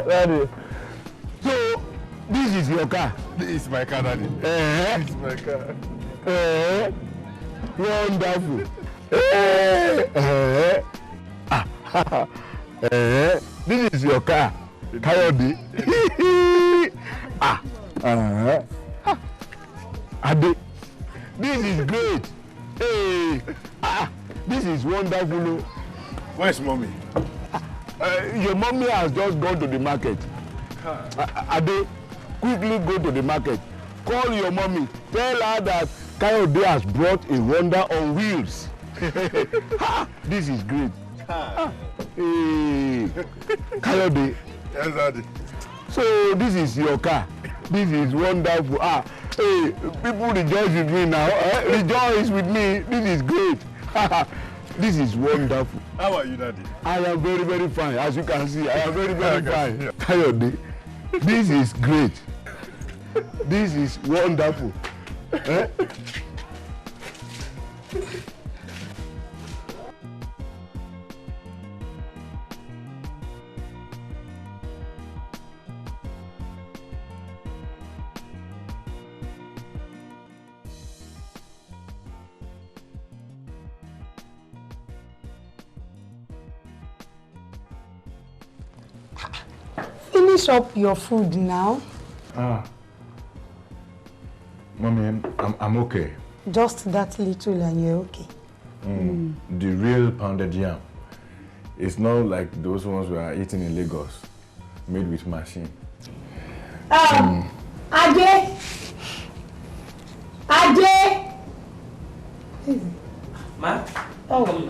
Daddy. So, this is your car? This is my car, Daddy. This is my car. Wonderful. This is your car, Kayode. Ade, this is great. Hey, this is wonderful. Where's mommy? Your mommy has just gone to the market. Ade, quickly go to the market. Call your mommy. Tell her that Kayode has brought a wonder on wheels. This is great. Hey, Kayode. Yes, Daddy. So this is your car. This is wonderful. Hey, people rejoice with me now. Rejoice with me. This is great. This is wonderful. How are you, Daddy? I am very, very fine. As you can see, I am very, very fine. Kayode, this is great. This is wonderful. Finish up your food now. Mommy, I'm okay. Just that little and you're okay. The real pounded yam. It's not like those ones we are eating in Lagos, made with machine. Ade! Ma? Oh,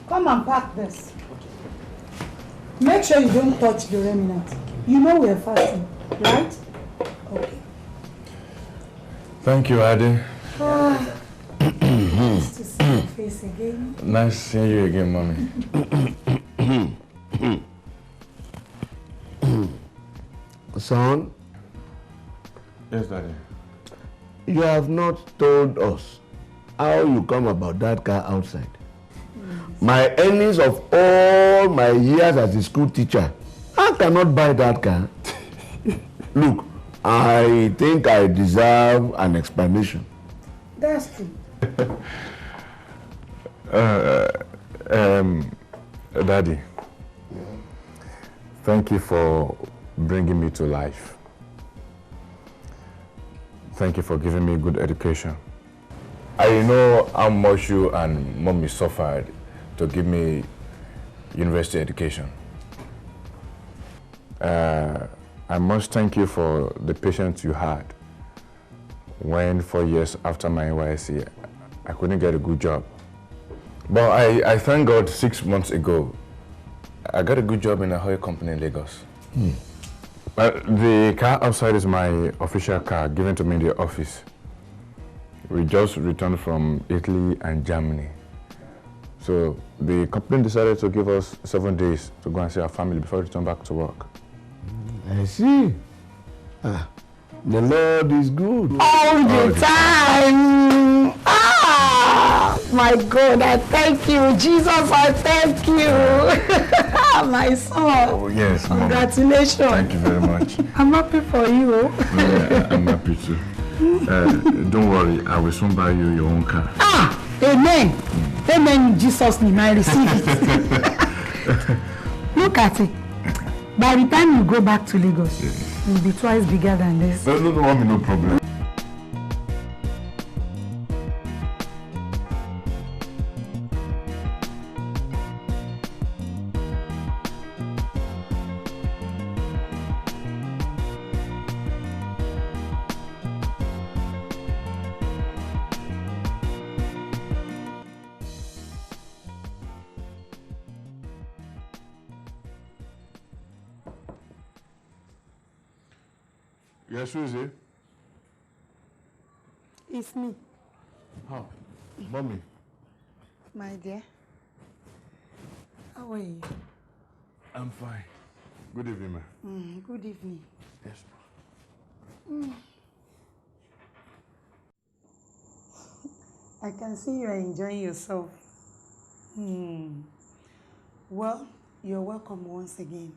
come and pack this. Make sure you don't touch the remnant. You know we're fasting, right? Okay. Thank you, Ade. Nice to see your face again. Nice seeing you again, Mommy. Son? Yes, Daddy. You have not told us how you come about that car outside. My earnings of all my years as a school teacher, I cannot buy that car. Look, I think I deserve an explanation. That's true. Daddy, thank you for bringing me to life. Thank you for giving me good education. I know how much you and Mommy suffered to give me university education. I must thank you for the patience you had when 4 years after my NYSC, I couldn't get a good job. But I thank God 6 months ago, I got a good job in a oil company in Lagos. The car outside is my official car given to me in the office. We just returned from Italy and Germany. So the company decided to give us 7 days to go and see our family before we return back to work. I see. The Lord is good. All the time. My God, I thank you. Jesus, I thank you. My son. Oh, yes, congratulations. Mama. Thank you very much. I'm happy for you. Yeah, I'm happy too. Don't worry, I will soon buy you your own car. Amen. Amen in Jesus' name, I receive it. Look at it. By the time you go back to Lagos, you'll be twice bigger than this. No, Mommy, no problem. Yes, Susie? It's me. How? Mommy? My dear. How are you? I'm fine. Good evening, ma. Good evening. Yes, ma. I can see you are enjoying yourself. Well, You're welcome once again.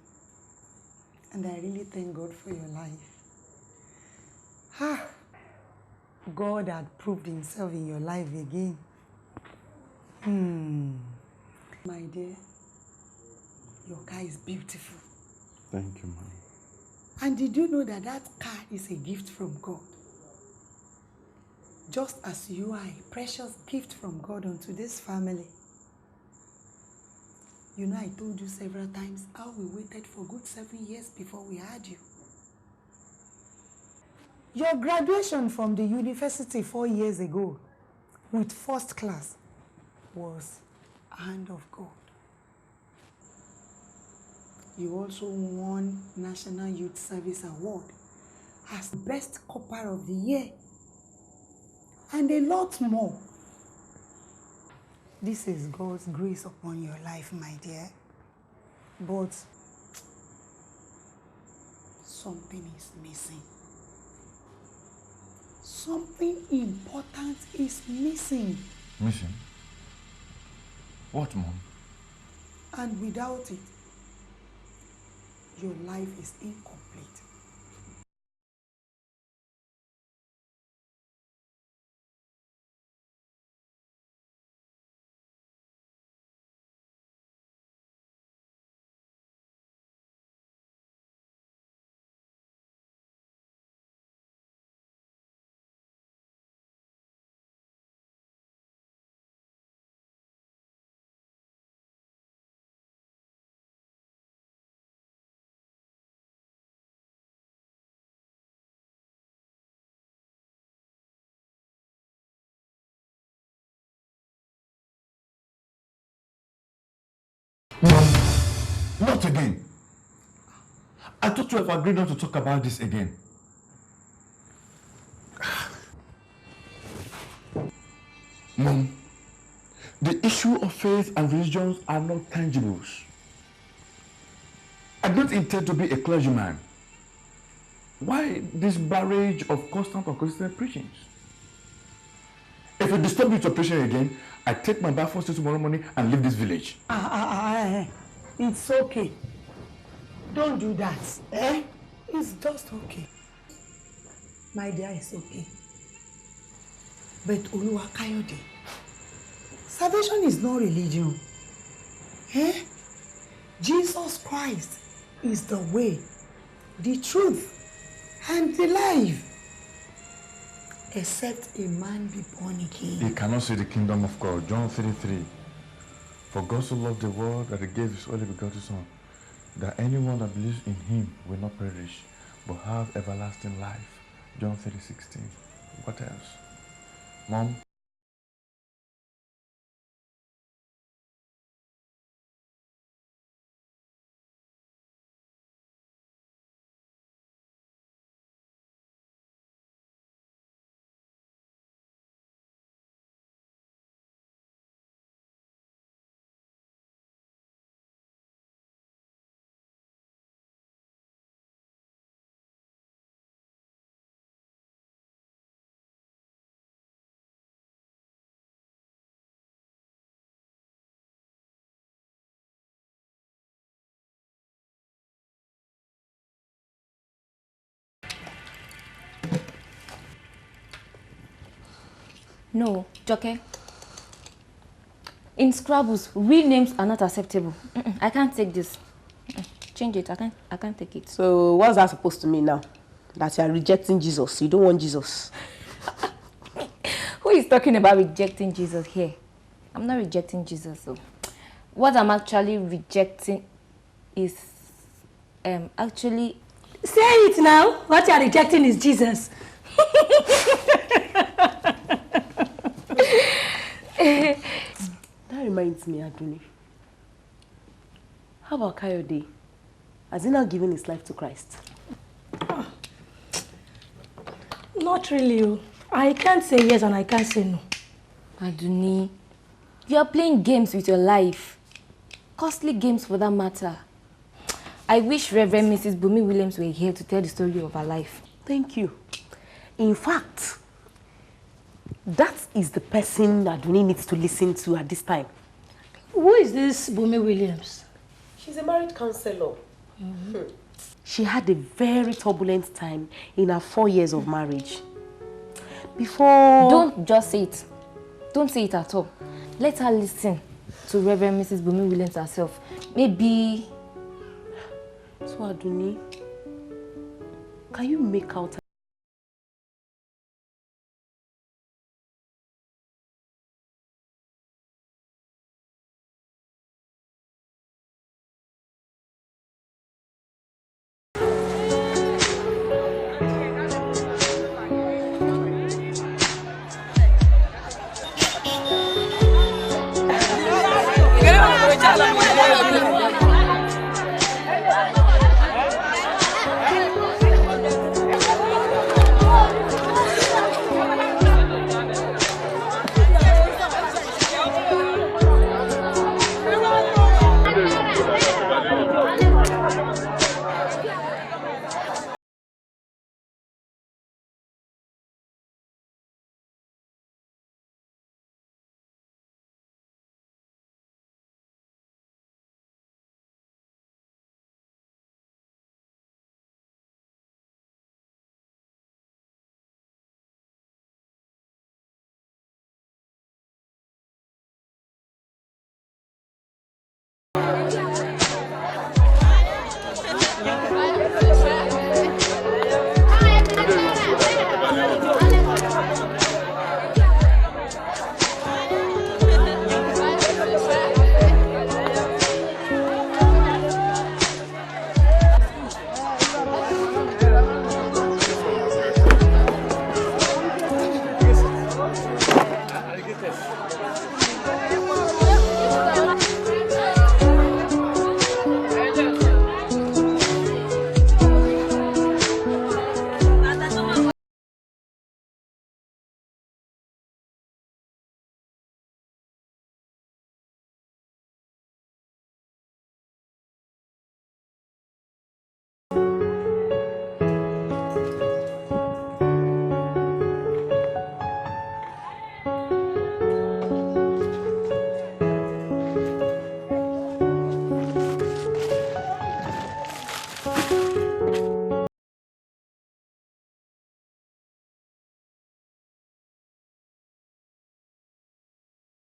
And I really thank God for your life. God had proved himself in your life again. My dear, your car is beautiful. Thank you, Mom. And did you know that that car is a gift from God? Just as you are a precious gift from God unto this family. You know, I told you several times how we waited for good 7 years before we had you. Your graduation from the university 4 years ago with first class was a hand of God. You also won National Youth Service Award as Best Copper of the Year. And a lot more. This is God's grace upon your life, my dear. But something is missing. Something important is missing. Missing? What, Mom? And without it, your life is incomplete. Mom, not again. I thought you have agreed not to talk about this again. Mom, the issue of faith and religions are not tangibles. I don't intend to be a clergyman. Why this barrage of constant or consistent preachings? If you disturb me with your preaching again, I take my bath first thing tomorrow morning and leave this village. It's okay. Don't do that. It's just okay. My dear, it's okay. But Oluwakayode, salvation is not religion. Jesus Christ is the way, the truth, and the life. Except a man be born again. He cannot see the kingdom of God. John 3:3. For God so loved the world that he gave his only begotten Son, that anyone that believes in him will not perish, but have everlasting life. John 3:16. What else? Mom? No, Joke. In Scrabbles, real names are not acceptable. I can't take this. Change it. I can't take it. So what's that supposed to mean now? That you are rejecting Jesus. You don't want Jesus. Who is talking about rejecting Jesus here? I'm not rejecting Jesus. So what I'm actually rejecting is actually... Say it now. What you are rejecting is Jesus. That reminds me, Aduni. How about Kayode? Has he now given his life to Christ? Not really. I can't say yes and I can't say no. Aduni, you are playing games with your life. Costly games for that matter. I wish Reverend Mrs. Bumi Williams were here to tell the story of her life. Thank you. In fact, that is the person Aduni needs to listen to at this time. Who is this Bumi Williams? She's a married counselor. She had a very turbulent time in her 4 years of marriage. Before... Don't just say it. Don't say it at all. Let her listen to Reverend Mrs. Bumi Williams herself. Maybe... So, Aduni, can you make out...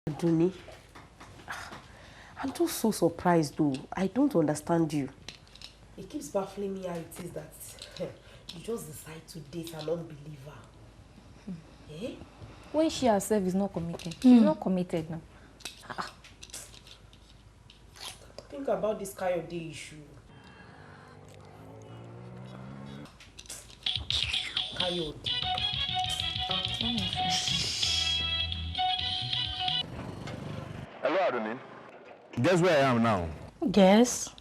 Aduni, I'm just so surprised though. I don't understand you. It keeps baffling me how it is that you just decide to date an unbeliever. Eh? When she herself is not committed. She's not committed now. Think about this Kayode issue. Kayode. Hello, Adonin. Guess where I am now? Yes.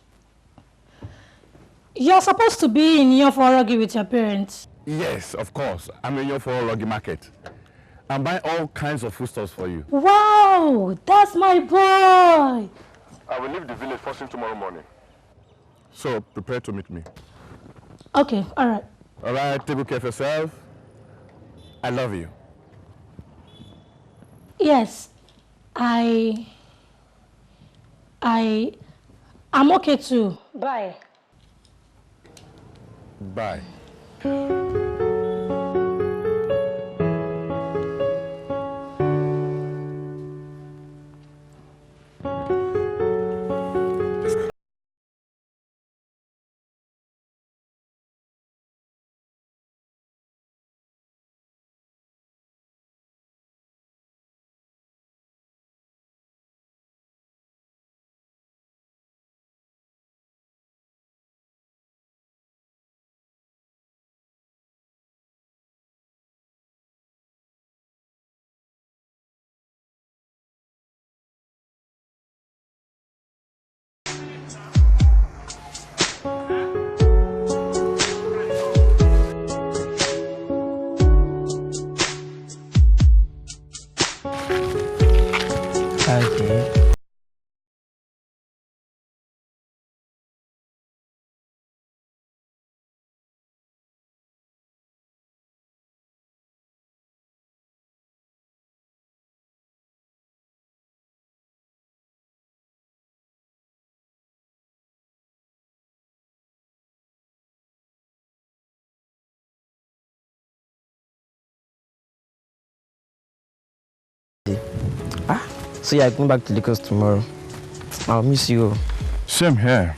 You're supposed to be in Yoforogi with your parents. Yes, of course. I'm in your Logi market. I'm buying all kinds of foodstuffs for you. Wow, that's my boy. I will leave the village first thing tomorrow morning. So, prepare to meet me. Okay, all right. All right, take good care of yourself. I love you. Yes, I'm okay too. Bye. Bye. So yeah, going back to Lagos tomorrow. I'll miss you. Same here.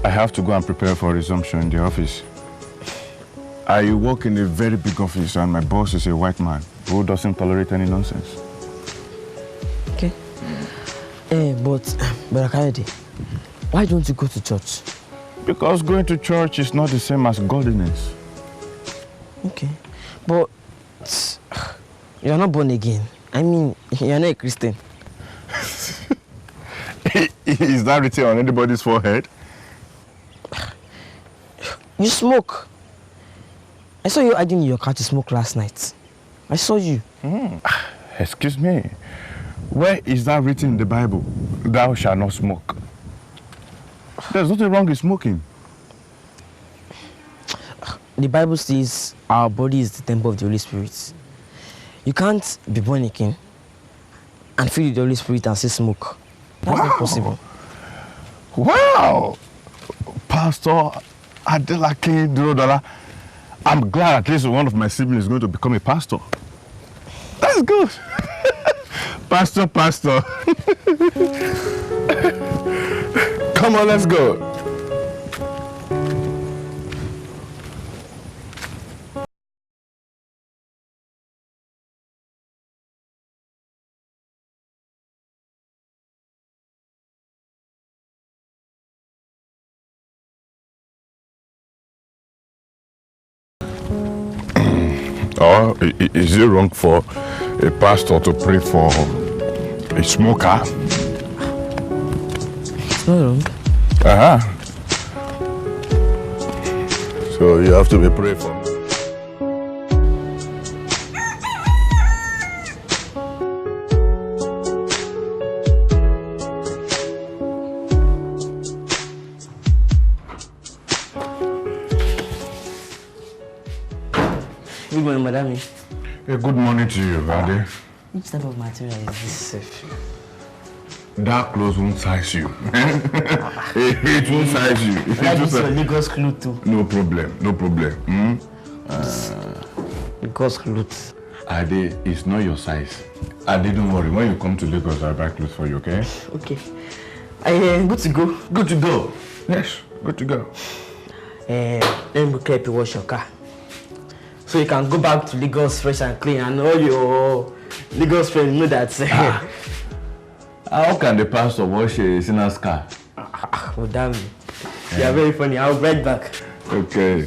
I have to go and prepare for resumption in the office. I work in a very big office and my boss is a white man who doesn't tolerate any nonsense. Okay. But Kayode, why don't you go to church? Because going to church is not the same as godliness. Okay. But you're not born again. I mean, you're not a Christian. Is that written on anybody's forehead? You smoke. I saw you hiding in your car to smoke last night. I saw you. Excuse me. Where is that written in the Bible? Thou shalt not smoke. There's nothing wrong with smoking. The Bible says our body is the temple of the Holy Spirit. You can't be born again and fill with the Holy Spirit and say smoke. That's not possible. Wow! Pastor Adelake Durodala, I'm glad at least one of my siblings is going to become a pastor. That's good. Pastor. Come on, let's go. Or is it wrong for a pastor to pray for a smoker? It's not wrong. So you have to be prayed for. Good morning, madam. Hey, good morning to you, Vade. Which type of material is this safe? That clothes won't size you. It won't size you. That is your Lagos cloth too. No problem. Lagos cloth. Ade, it's not your size. Ade, don't worry. When you come to Lagos, I'll buy clothes for you, okay? Okay. Good to go. Good to go. Yes, good to go. Let me help you wash your car. So you can go back to Lagos fresh and clean and all your Lagos friends know that. How can the pastor wash a sinner's car? Oh, damn. You are very funny. I'll be right back. Okay.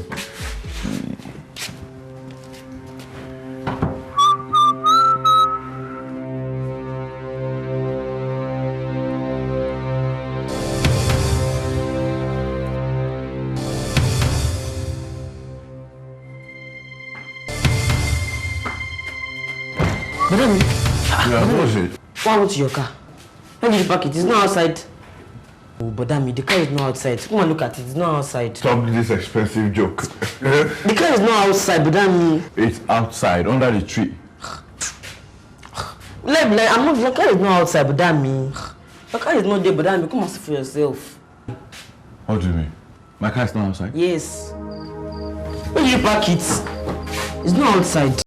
Madam, Yeah, what was it? what happened to your car? Where did you park it? It's not outside. Oh, but damn, the car is not outside. Come and look at it. It's not outside. Stop this expensive joke. The car is not outside, but damn. It's outside, under the tree. I'm not. The car is not outside, but damn me. The car is not there, but damn me. Come and see for yourself. What do you mean? My car is not outside? Yes. Where did you park it? It's not outside.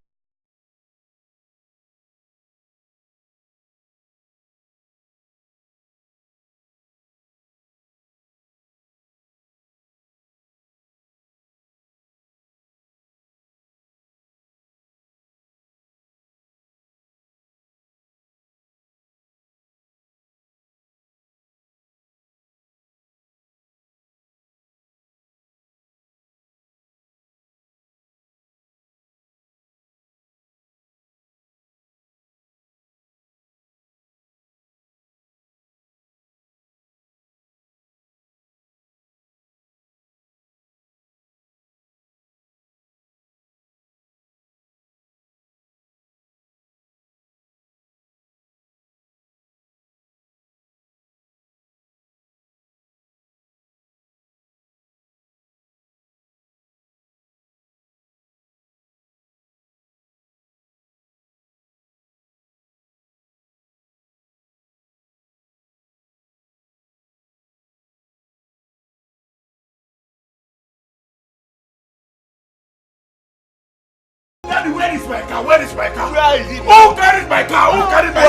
Daddy, where is my car? Where is my car? Where is it? Who carried my car? Who carried my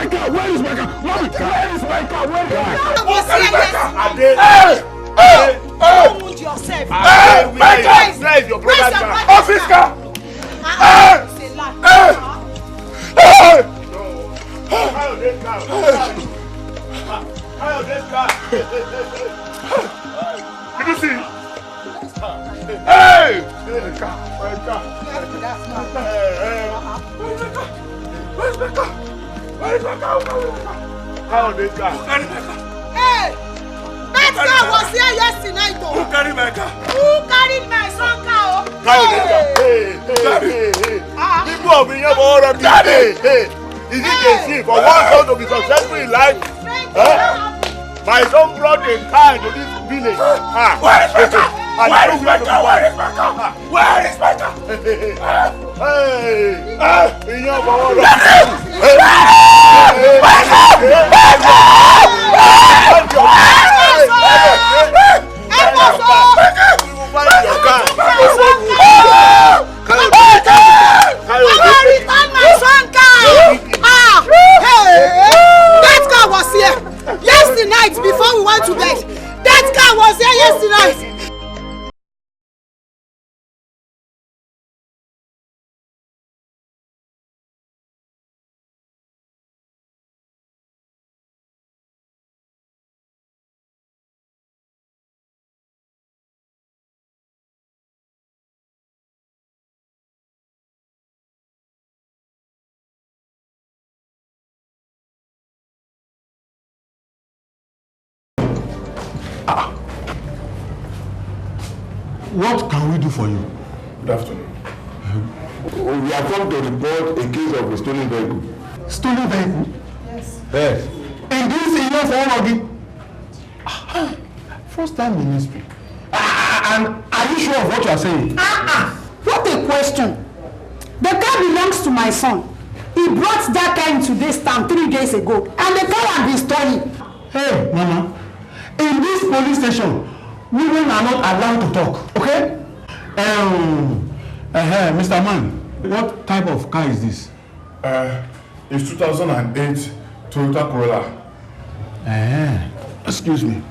car? Don't wound yourself. Where is your brother's car? Officer! It's a lie. How this car? How this car? Did you see? Hey! Where's the car? Where's the car? Where's the car? Where's the car? How this car? Hey! That car was here yesterday. Who carried my car? Who carried my son car? Hey! People have been here for all of this. Hey! Is it a sin for one son to be successful in life? My son brought a car into this village. Where is my car? Where is my car? Where is my car? Where is my car? Hey! That car was here yesterday night before we went to bed. That car was here yesterday night. What can we do for you? Good afternoon. We have come to report a case of a stolen vehicle. Stolen vehicle? Yes. Yes. In this enough for all of you? First time in history. And are you sure of what you are saying? What a question. The car belongs to my son. He brought that car into this town 3 days ago, and the car has been stolen. Hey, Mama. In this police station, women are not allowed to talk, okay? Mr. Man, what type of car is this? It's 2008 Toyota Corolla. Excuse me.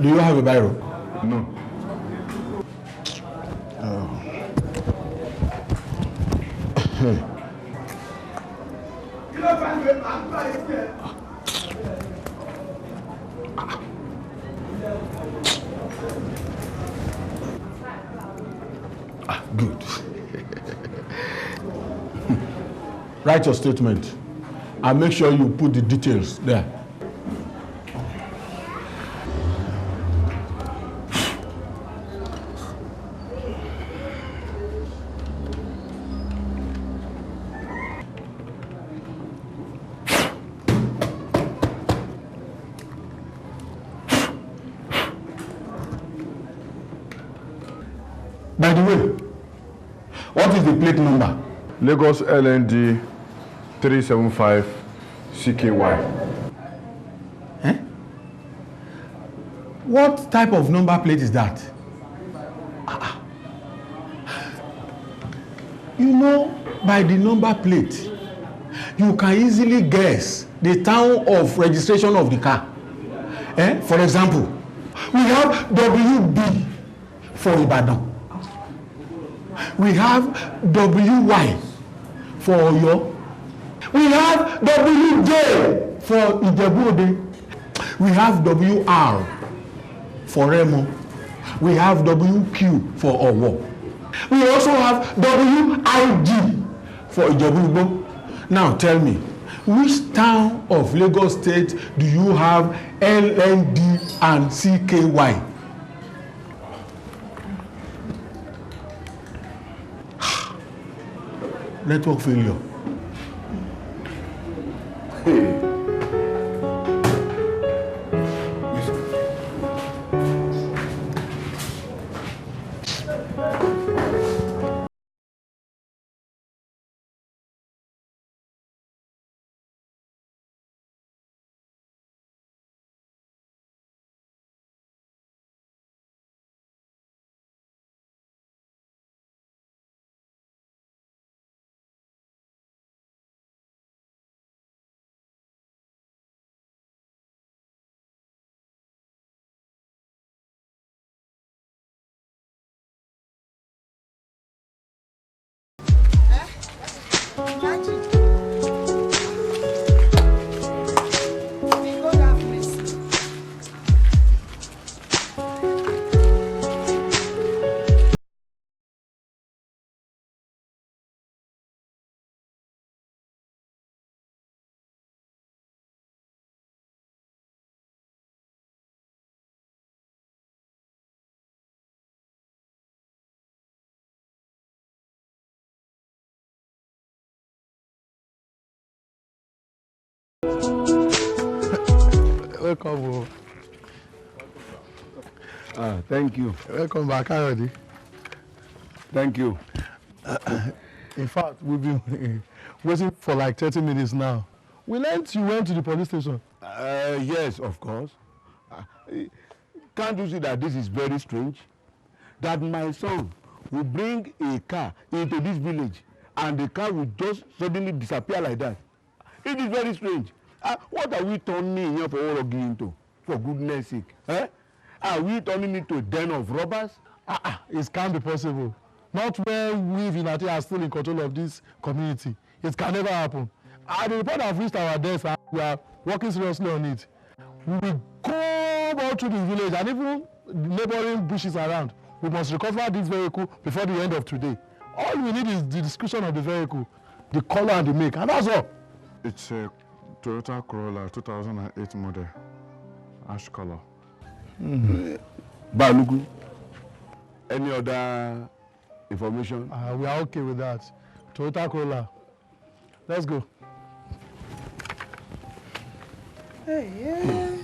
Do you have a biro? No. Good. Write your statement and make sure you put the details there. By the way, what is the plate number? Lagos LND 375 CKY. What type of number plate is that? You know, by the number plate, you can easily guess the town of registration of the car. For example, we have WB for Ibadan. We have WY for Oyo. We have WJ for Ijebu-Ode. We have WR for Remo. We have WQ for Owo. We also have WIG for Ijebu-Igbo. Now tell me, which town of Lagos State do you have LND and CKY? Network failure. Hey. Welcome. Thank you. Welcome back, already. Thank you. In fact, we've been waiting for like 30 minutes now. We learned you went to the police station. Yes, of course. Can't you see that this is very strange? That my son will bring a car into this village and the car will just suddenly disappear like that. It is very strange. What are we turning here for all of into? For goodness sake. Are we turning into a den of robbers? It can't be possible. Not when we Vinati are still in control of this community. It can never happen. The report have reached our desk and we are working seriously on it. We will go out to the village and even neighboring bushes around. We must recover this vehicle before the end of today. All we need is the description of the vehicle, the color and the make, and that's all. It's a Toyota Corolla 2008 model, ash color. Balugu, any other information? We are okay with that. Toyota Corolla. Let's go. Hey.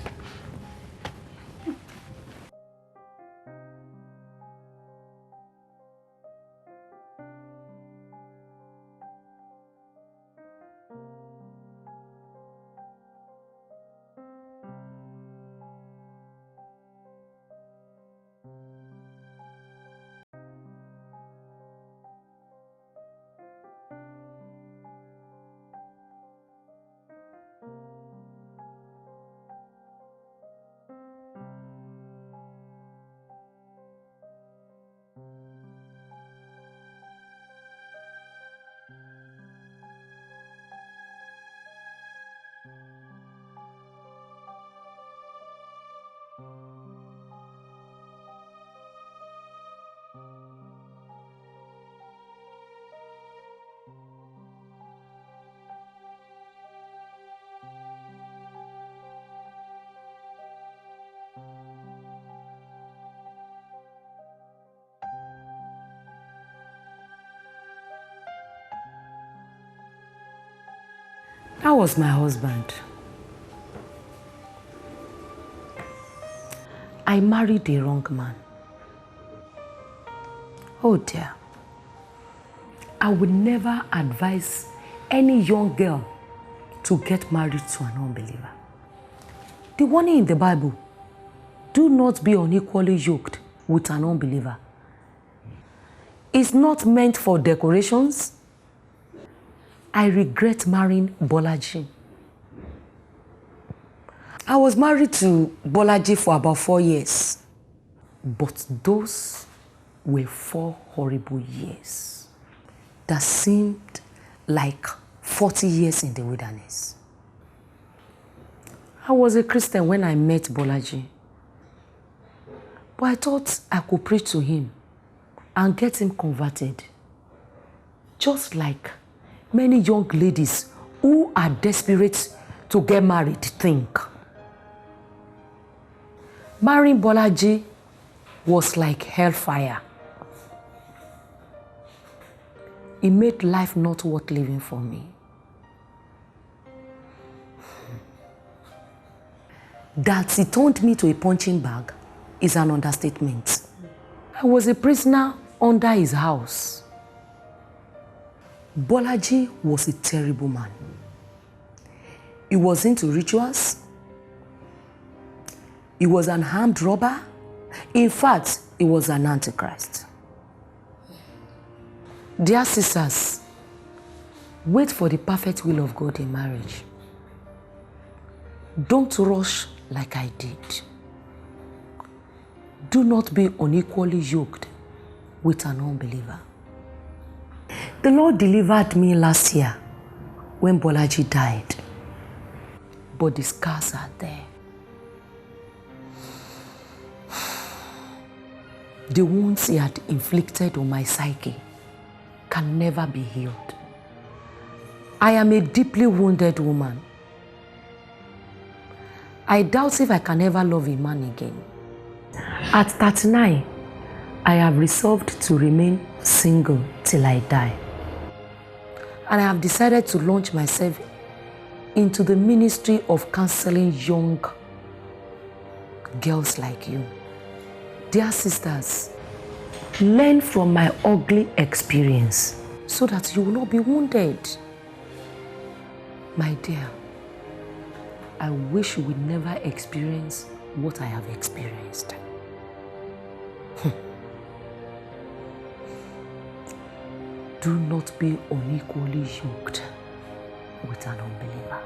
That was my husband. I married the wrong man. Oh dear. I would never advise any young girl to get married to an unbeliever. The warning in the Bible, do not be unequally yoked with an unbeliever. It's not meant for decorations. I regret marrying Bolaji. I was married to Bolaji for about 4 years. But those were 4 horrible years that seemed like 40 years in the wilderness. I was a Christian when I met Bolaji. But I thought I could preach to him and get him converted. Just like many young ladies who are desperate to get married think. Marrying Bolaji was like hellfire. It made life not worth living for me. That he turned me to a punching bag is an understatement. I was a prisoner under his house. Bolaji was a terrible man. He was into rituals. He was an armed robber. In fact, he was an antichrist. Dear sisters, wait for the perfect will of God in marriage. Don't rush like I did. Do not be unequally yoked with an unbeliever. The Lord delivered me last year when Bolaji died, but the scars are there. The wounds he had inflicted on my psyche can never be healed. I am a deeply wounded woman. I doubt if I can ever love a man again. At 39, I have resolved to remain single till I die. And I have decided to launch myself into the ministry of counseling young girls like you. Dear sisters, learn from my ugly experience so that you will not be wounded. My dear, I wish you would never experience what I have experienced. Do not be unequally yoked with an unbeliever.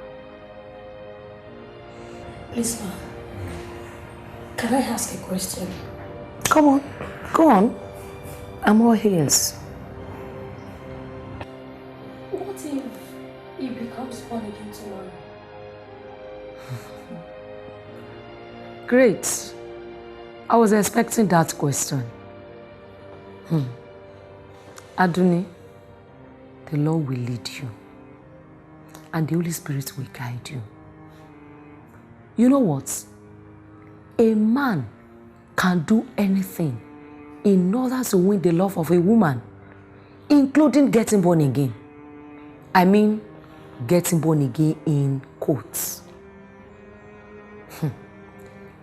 Listen, can I ask a question? Come on, go on. I'm all ears. What if he becomes born again tomorrow? Great. I was expecting that question. Aduni, the Lord will lead you, and the Holy Spirit will guide you. You know what? A man can do anything in order to win the love of a woman, including getting born again. I mean, getting born again in quotes.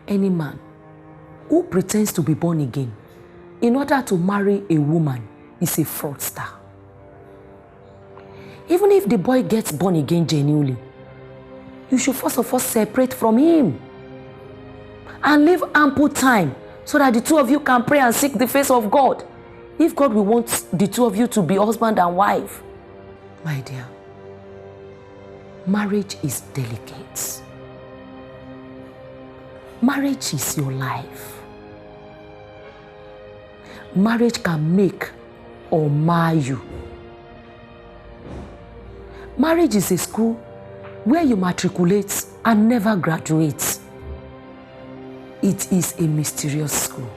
Any man who pretends to be born again in order to marry a woman is a fraudster. Even if the boy gets born again genuinely, you should first of all separate from him and leave ample time so that the two of you can pray and seek the face of God. If God will want the two of you to be husband and wife. My dear, marriage is delicate. Marriage is your life. Marriage can make or mar you. Marriage is a school where you matriculate and never graduate. It is a mysterious school.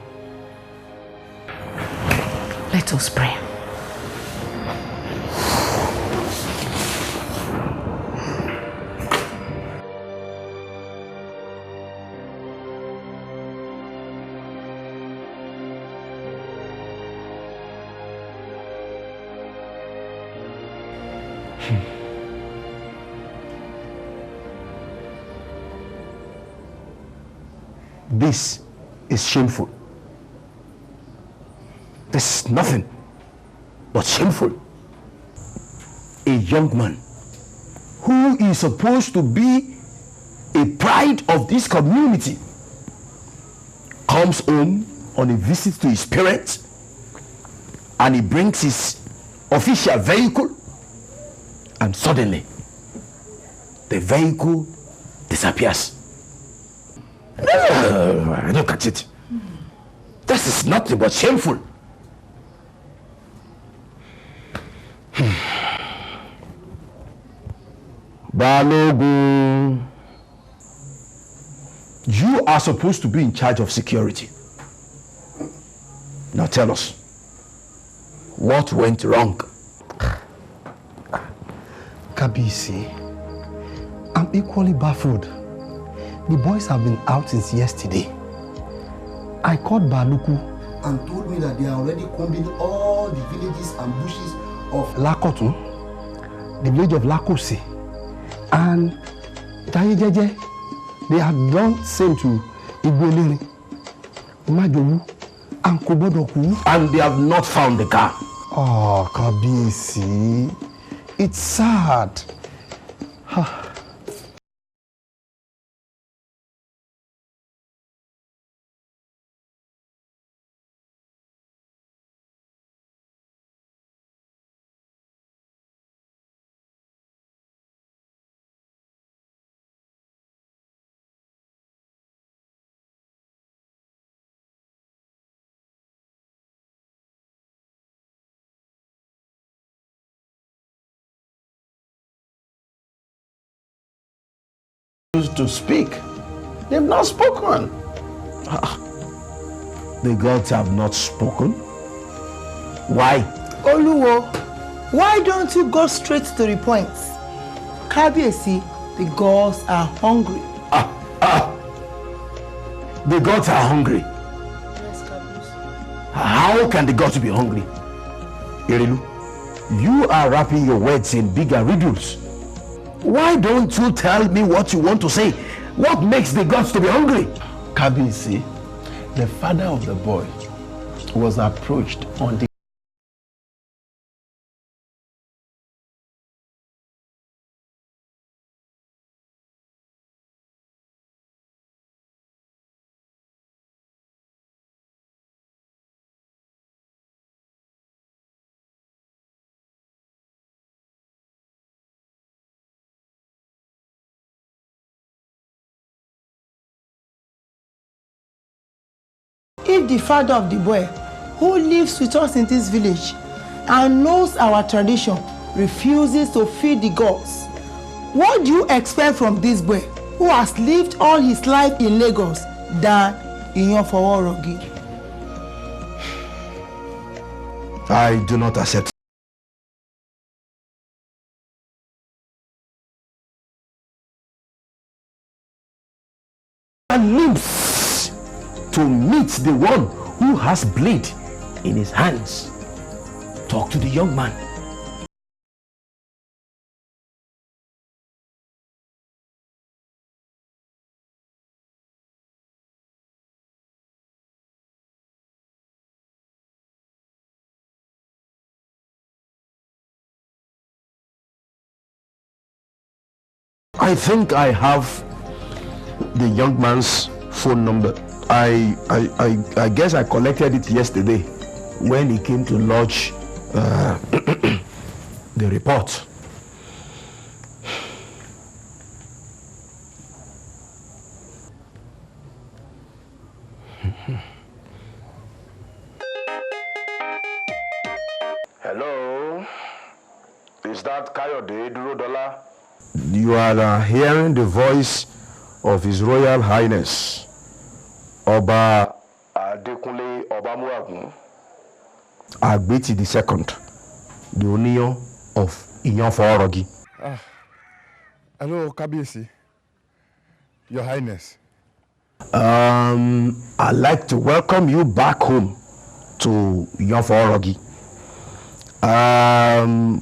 Let us pray. This is shameful. This is nothing but shameful. A young man who is supposed to be a pride of this community comes home on a visit to his parents, and he brings his official vehicle, and suddenly the vehicle disappears. Look at it. This is nothing but shameful. Balogun, you are supposed to be in charge of security. Now tell us, what went wrong? Kabisi, I'm equally baffled. The boys have been out since yesterday. I called Baluku and told me that they are already combing all the villages and bushes of Lakotu, the village of Lakosi, and Tayijeje. They have done same to Igbolere, Majowu, and Kobodoku. And they have not found the car. Oh, Kabisi, it's sad. To speak. They've not spoken. The gods have not spoken. Why? Oluwo, why don't you go straight to the point? Kabiyesi, the gods are hungry. The gods are hungry. Yes, Kabiyesi. How can the gods be hungry? Erilu, you are wrapping your words in bigger riddles. Why don't you tell me what you want to say? What makes the gods to be hungry? Kabisi, the father of the boy, was approached on the If the father of the boy, who lives with us in this village and knows our tradition, refuses to feed the gods, what do you expect from this boy who has lived all his life in Lagos than in Iyofoworogi? I do not accept. And limbs to meet the one who has blade in his hands. Talk to the young man. I think I have the young man's phone number. I guess I collected it yesterday when he came to lodge the report. Hello, is that Kayode Durodola? You are hearing the voice of His Royal Highness Oba Adekunle Obamuagun. Agbeti II, the Onion of Iyofoworogi. Hello, Kabiyesi. Your Highness. I'd like to welcome you back home to Iyofoworogi.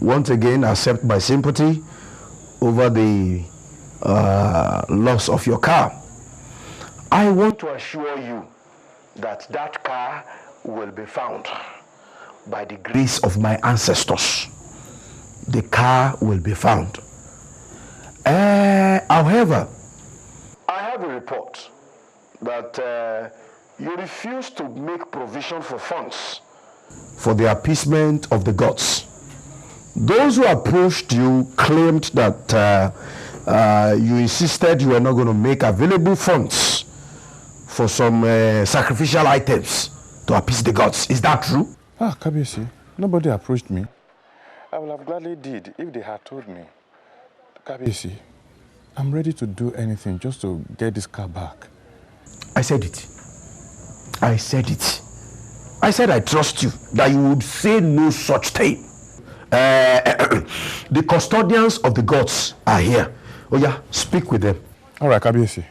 Once again, accept my sympathy over the loss of your car. I want to assure you that that car will be found. By the grace of my ancestors, the car will be found. However, I have a report that you refuse to make provision for funds for the appeasement of the gods. Those who approached you claimed that you insisted you were not going to make available funds for some sacrificial items to appease the gods. Is that true? Kabiyesi, nobody approached me. I would have gladly did if they had told me. Kabiyesi, I'm ready to do anything just to get this car back. I said it. I said it. I said I trust you, that you would say no such thing. The custodians of the gods are here. Oh yeah, speak with them. All right, Kabiyesi.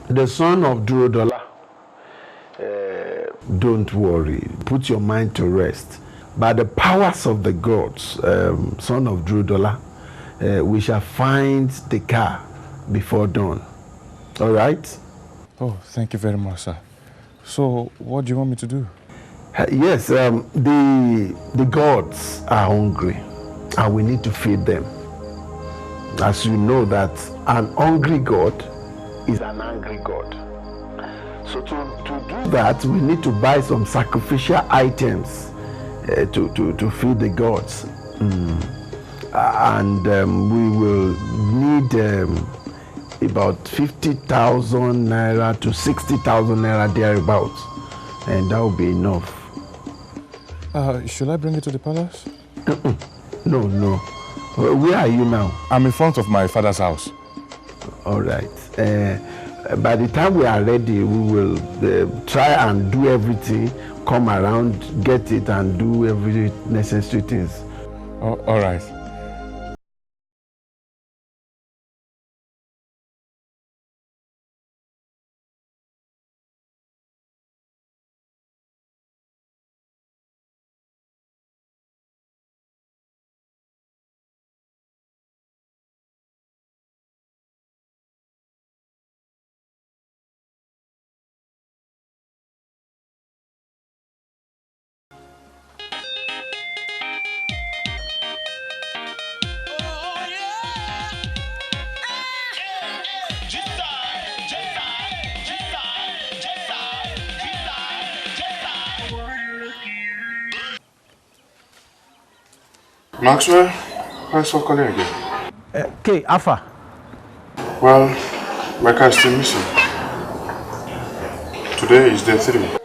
The son of Durodola, don't worry, put your mind to rest. By the powers of the gods, son of Durodola, we shall find the car before dawn. All right? Oh, thank you very much, sir. So, what do you want me to do? Yes, the gods are hungry, and we need to feed them. As you know that an hungry god is an angry god. So to do that, we need to buy some sacrificial items to feed the gods. And we will need about 50,000 naira to 60,000 naira thereabouts, and that will be enough. Should I bring it to the palace? No. Where are you now? I'm in front of my father's house. All right. By the time we are ready, we will try and do everything, come around, get it, and do every necessary things. All right. Maxwell, thanks for calling again. Okay, Alpha. Well, my car is still missing. Today is day 3.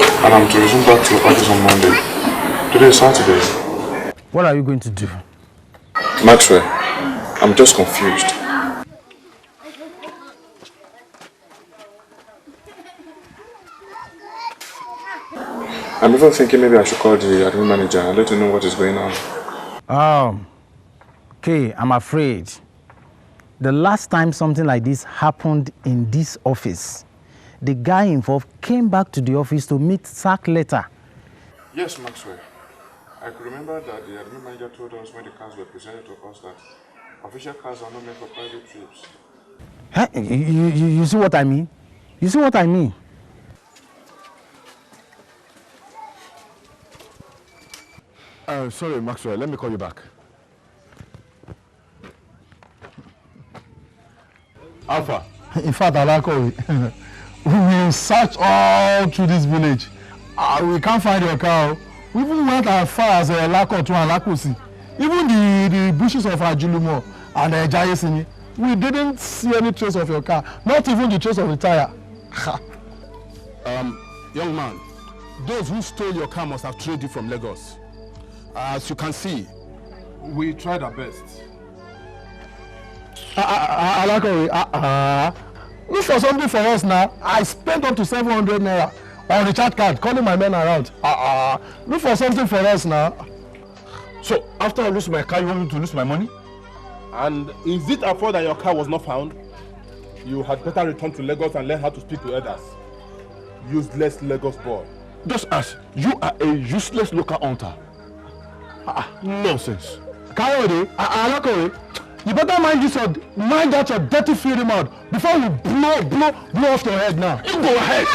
And I'm to resume back to your practice on Monday. Today is Saturday. What are you going to do? Maxwell, I'm just confused. I'm even thinking maybe I should call the admin manager and let him know what is going on. Okay, I'm afraid. The last time something like this happened in this office, the guy involved came back to the office to meet sack letter. Yes, Maxwell. I could remember that the admin manager told us when the cars were presented to us that official cars are not meant for private trips. Huh? You see what I mean? You see what I mean? Sorry, Maxwell, let me call you back. Alpha. In fact, Alako, we will search all through this village. We can't find your car. We even went as far as Lako to Alakosi. Even the bushes of Ajulumo and Jayesini. We didn't see any trace of your car. Not even the trace of the tire. Young man, those who stole your car must have traded you from Lagos. As you can see, we tried our best. Alako, look for something for us now. I spent up to 700 naira on the chat card, calling my men around. Look for something for us now. So, after I lose my car, you want me to lose my money? And is it our fault that your car was not found? You had better return to Lagos and learn how to speak to others. Useless Lagos boy. Just as you are a useless local hunter. Nonsense. Kayode, Alako, you better mind that your dirty filthy mouth before you blow off your head now. You go ahead.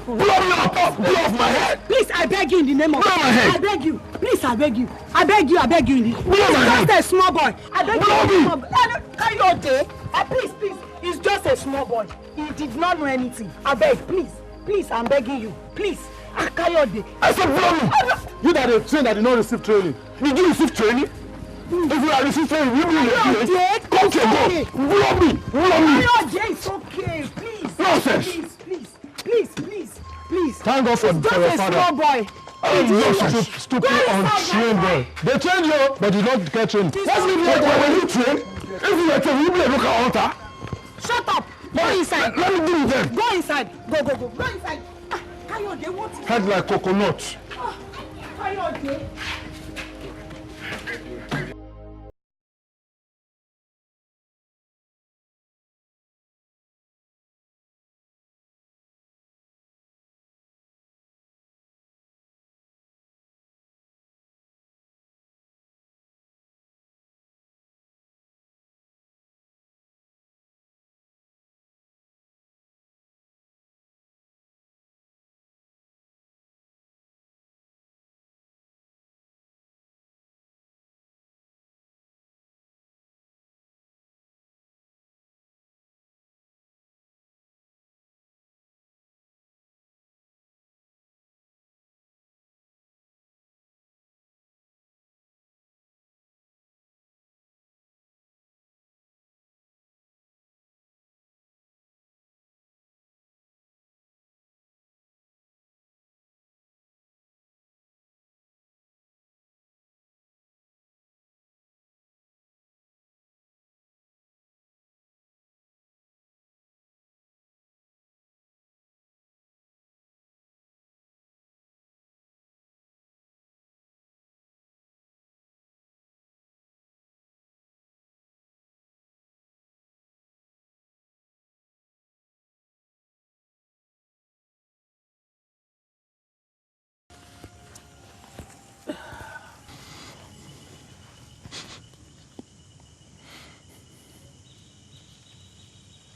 Blow me up, blow off my head. Please, I beg you in the name of God. Blow my head. I beg you. Please, I beg you. I beg you. Blow my head. Just a small boy. I beg blow you. Me. Kayode, please. He's just a small boy. He did not know anything. I beg, please, I'm begging you. Please. Kayode. I said blow me. You that are trained that did not receive training. Did you receive training? If you are receiving training, you will come to go. Blow me. Kayode, it's okay. Please. Nonsense. Please. Thank God for your father. Just a small boy. Stupid untrained boy. They trained you, but you don't get trained. Let's leave you when you train. If you are trained, you be a local hunter. Shut up. Go inside. Let me deal with them. Go inside. Go inside. Kayode, what? Head like coconut. Kayode.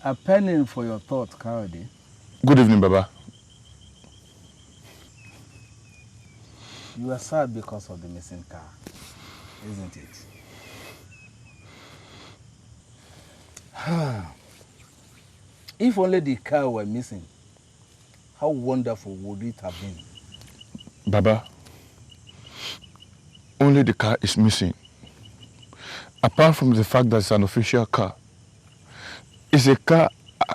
A penny for your thoughts, Kayode. Good evening, Baba. You are sad because of the missing car, isn't it? If only the car were missing, how wonderful would it have been? Baba, only the car is missing. Apart from the fact that it's an official car, it's a car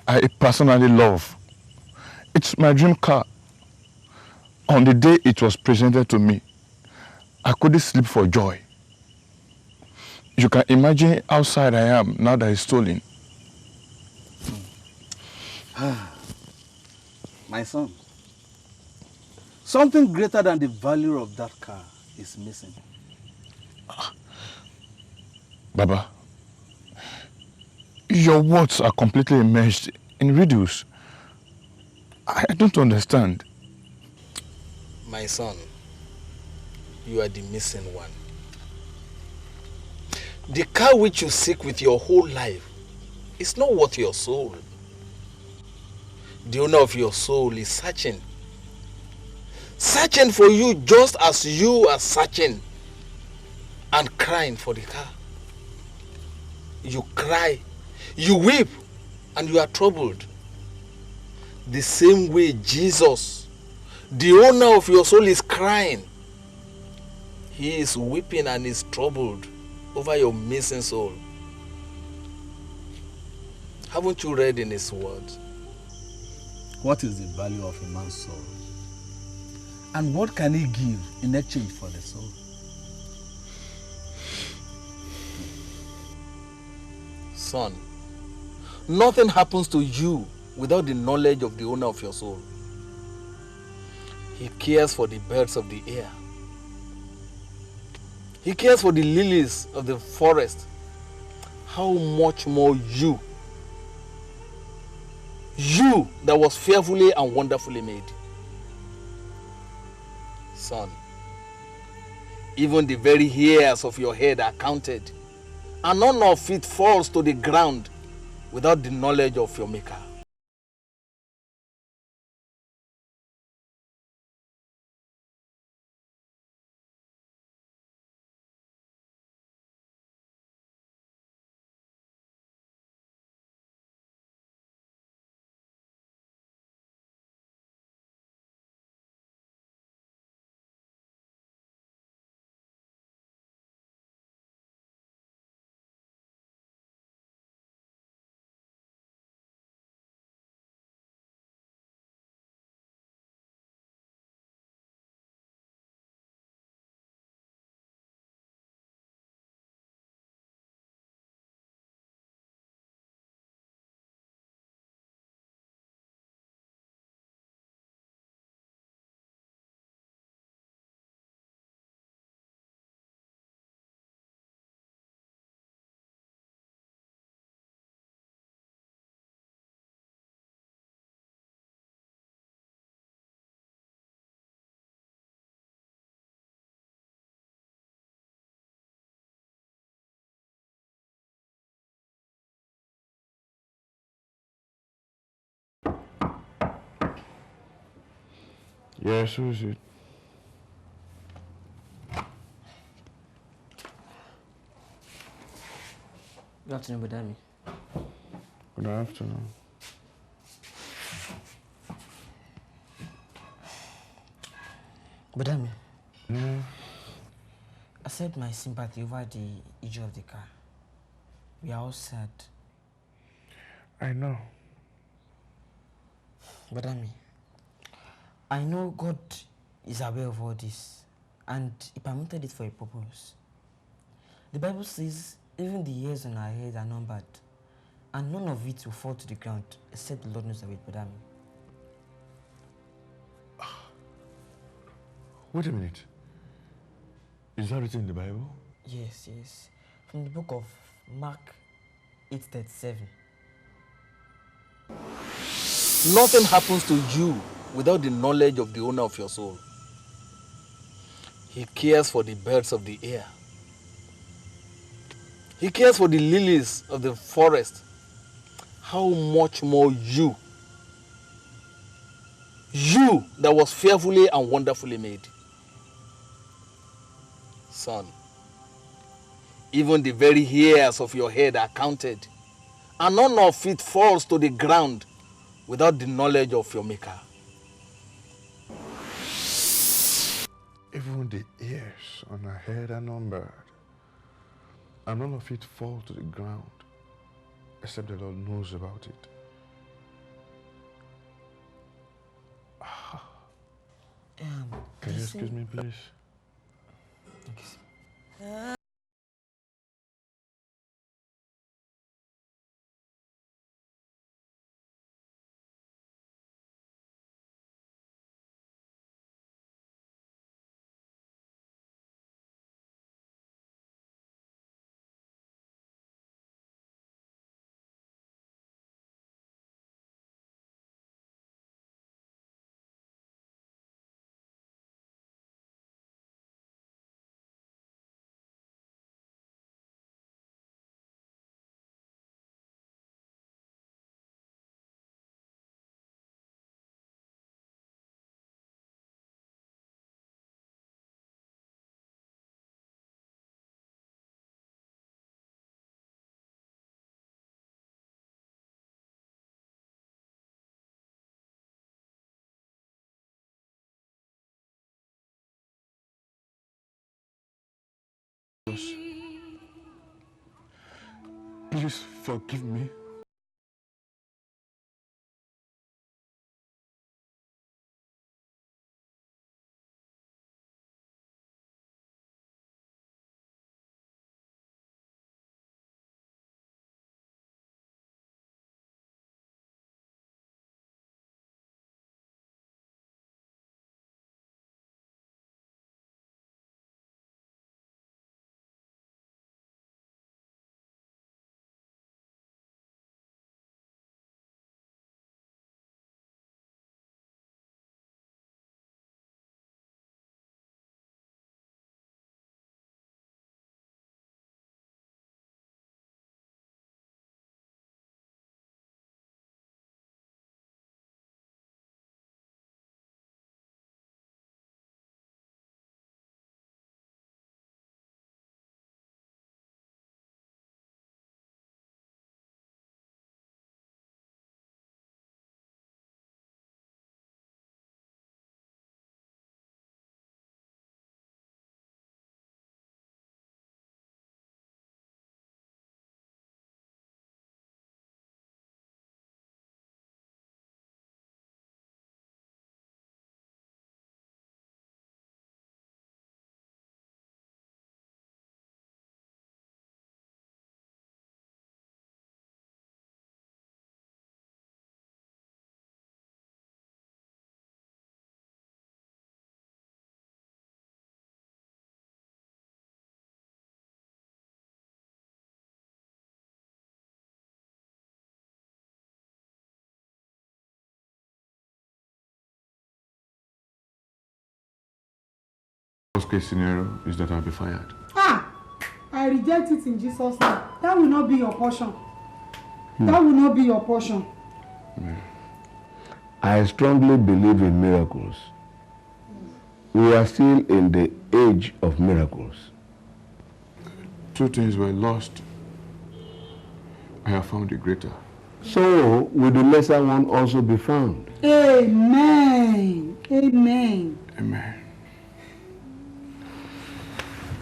I personally love. It's my dream car. On the day it was presented to me, I couldn't sleep for joy. You can imagine how sad I am now that it's stolen. My son, something greater than the value of that car is missing. Baba, your words are completely immersed in riddles. I don't understand. My son, you are the missing one. The car which you seek with your whole life is not worth your soul. The owner of your soul is searching for you just as you are searching and crying for the car. You cry, you weep, and you are troubled. The same way Jesus, the owner of your soul, is crying. He is weeping and is troubled over your missing soul. Haven't you read in his words? What is the value of a man's soul? And what can he give in exchange for the soul? Son, nothing happens to you without the knowledge of the owner of your soul. He cares for the birds of the air. He cares for the lilies of the forest. How much more you that was fearfully and wonderfully made. Son, even the very hairs of your head are counted, and none of it falls to the ground without the knowledge of your Maker. Yes, who is it? Good afternoon, Badami. Good afternoon. Badami. Accept my sympathy over the issue of the car. We are all sad. I know. Badami, I know God is aware of all this, and He permitted it for a purpose. The Bible says even the hairs on our head are numbered, and none of it will fall to the ground except the Lord knows of it, Badami. Wait a minute. Is that written in the Bible? Yes. From the book of Mark 8:37. Nothing happens to you without the knowledge of the owner of your soul. He cares for the birds of the air. He cares for the lilies of the forest. How much more you that was fearfully and wonderfully made. Son, even the very hairs of your head are counted, and none of it falls to the ground without the knowledge of your Maker. Even the hairs on her head are numbered, and none of it fall to the ground, except the Lord knows about it. Can you excuse me, please? Please forgive me. Worst case scenario is that I'll be fired. I reject it in Jesus' name. That will not be your portion. That will not be your portion. I strongly believe in miracles. We are still in the age of miracles. Two things were lost. I have found a greater. So will the lesser one also be found? Amen. Amen. Amen.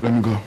Let me go.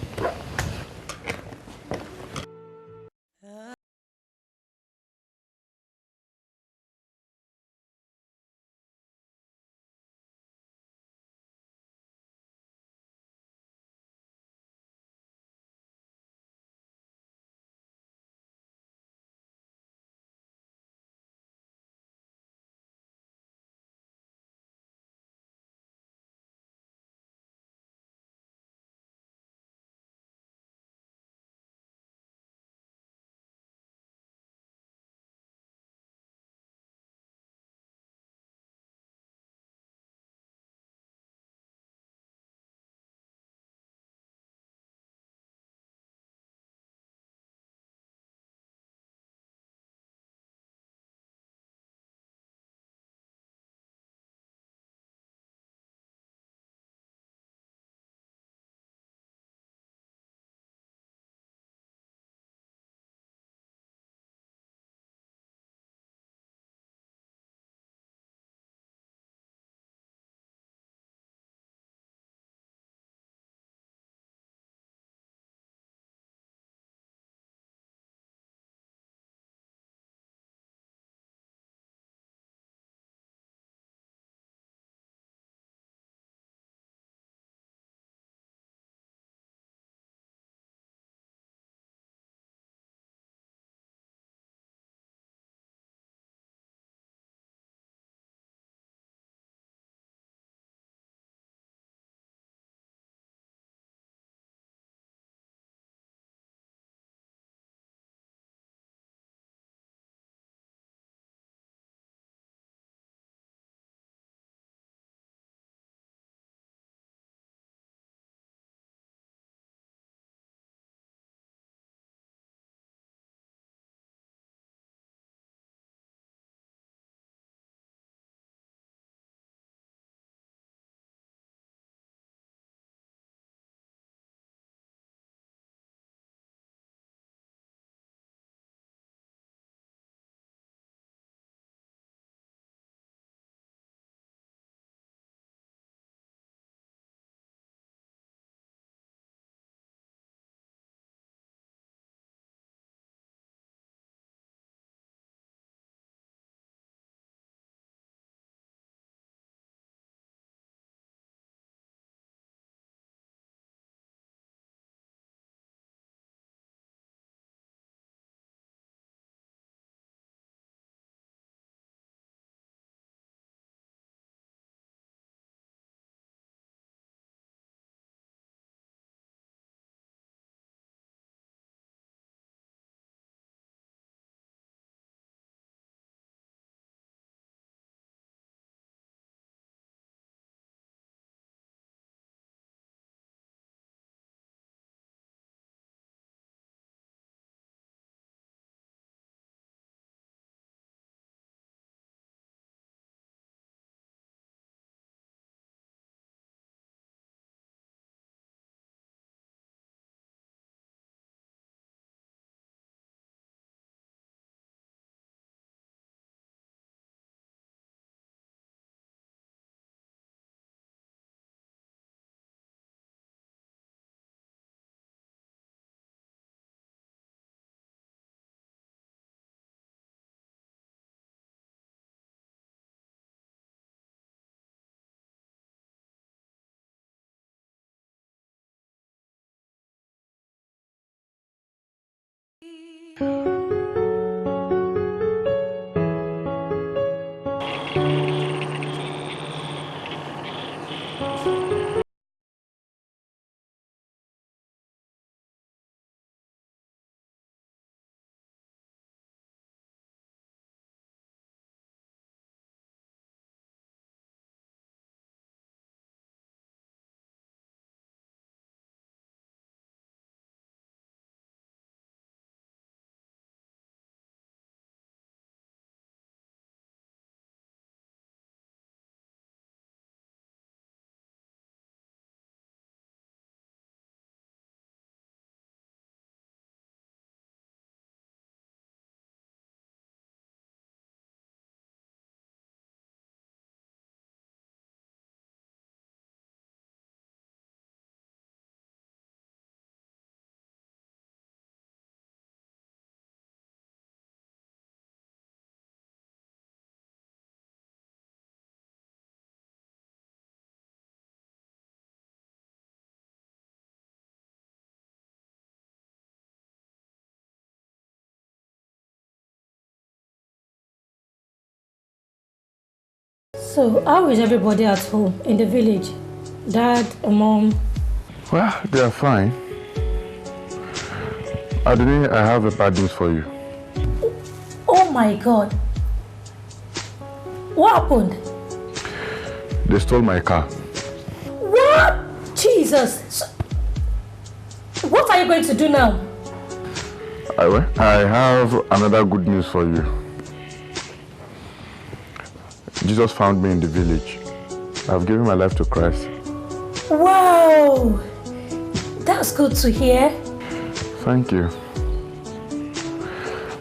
So, how is everybody at home in the village? Dad, mom? Well, they are fine. Adoni, I have a bad news for you. Oh my God. What happened? They stole my car. What? Jesus. So, what are you going to do now? I have another good news for you. Jesus found me in the village. I've given my life to Christ. Wow. That's good to hear. Thank you.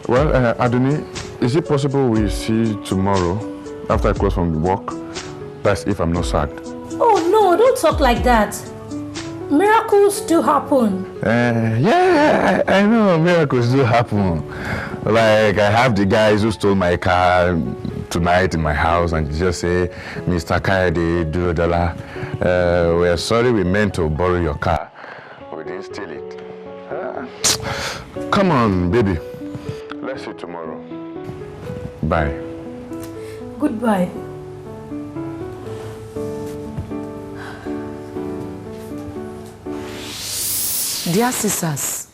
Well, Adoni, is it possible we see tomorrow after I close from work? That's if I'm not sacked. Oh no, don't talk like that. Miracles do happen. Yeah, I know miracles do happen. Like I have the guys who stole my car tonight in my house and just say, Mr. Kayode, $2. We're sorry, we meant to borrow your car. We didn't steal it. Come on, baby. Let's see tomorrow. Bye. Goodbye. Dear sisters,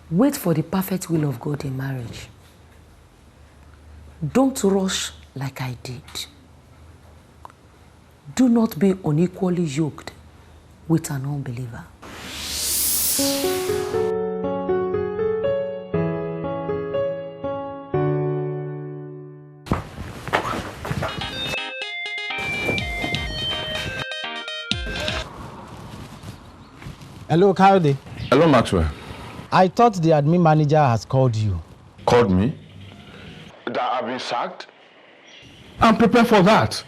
wait for the perfect will of God in marriage. Don't rush like I did. Do not be unequally yoked with an unbeliever. Hello, Kayode. Hello, Maxwell. I thought the admin manager has called you. Called me? That I've been sacked? I'm prepared for that.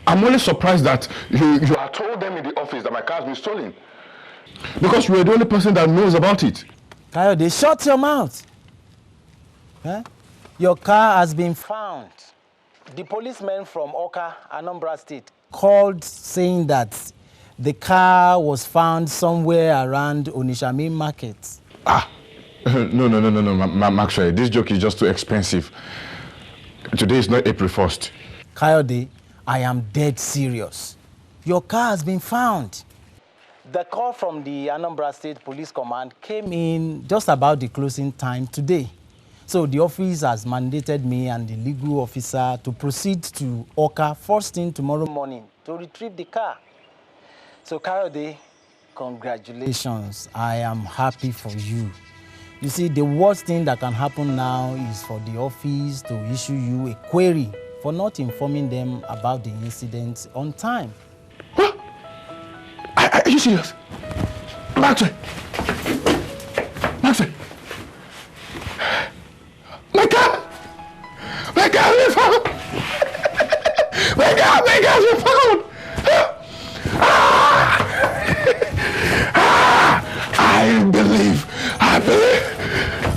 I'm only surprised that you have told them in the office that my car has been stolen. Because you are the only person that knows about it. Kayode, shut your mouth. Huh? Your car has been found. The policemen from Oka, Anambra State, called saying that the car was found somewhere around Onitsha Market. No, Maxwell, this joke is just too expensive. Today is not April 1st. Kayode, I am dead serious. Your car has been found. The call from the Anambra State Police Command came in just about the closing time today. So the office has mandated me and the legal officer to proceed to Oka first thing tomorrow morning to retrieve the car. So Kayode, congratulations. I am happy for you. You see, the worst thing that can happen now is for the office to issue you a query for not informing them about the incident on time. What? Are you serious? Maxwell! Maxwell! My car! My car has been found! My car has been found!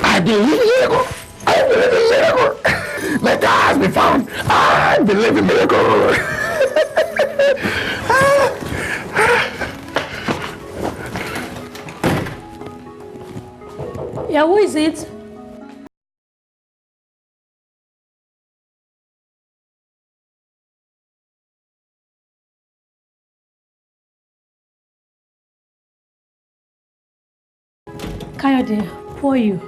I believe in miracle. I believe in miracle. My car has been found. I believe in miracle. Yeah, who is it? Kayode, poor you.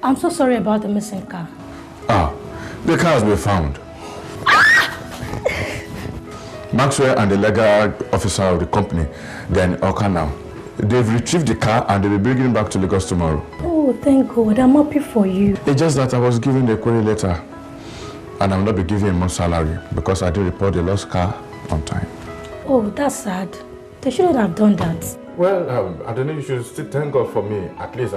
I'm so sorry about the missing car. Ah, the car has been found. Maxwell and the legal officer of the company, they're in Oka now. They've retrieved the car and they'll be bringing it back to Lagos tomorrow. Oh, thank God. I'm happy for you. It's just that I was given the query letter and I will not be given a month's salary because I did report the lost car on time. Oh, that's sad. They shouldn't have done that. Well, I don't know, you should still thank God for me, at least.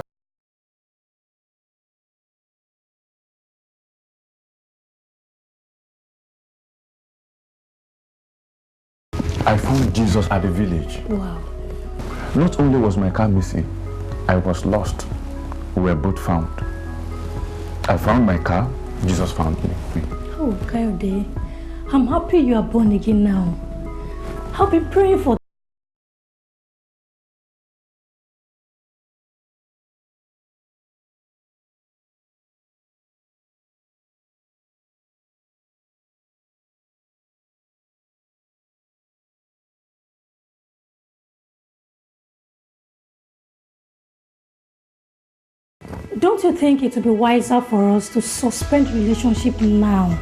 I found Jesus at the village. Wow. Not only was my car missing, I was lost. We were both found. I found my car, Jesus found me. Oh, Kayode, I'm happy you are born again now. I've been praying for Don't you think it would be wiser for us to suspend relationship now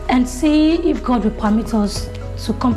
and see if God will permit us to come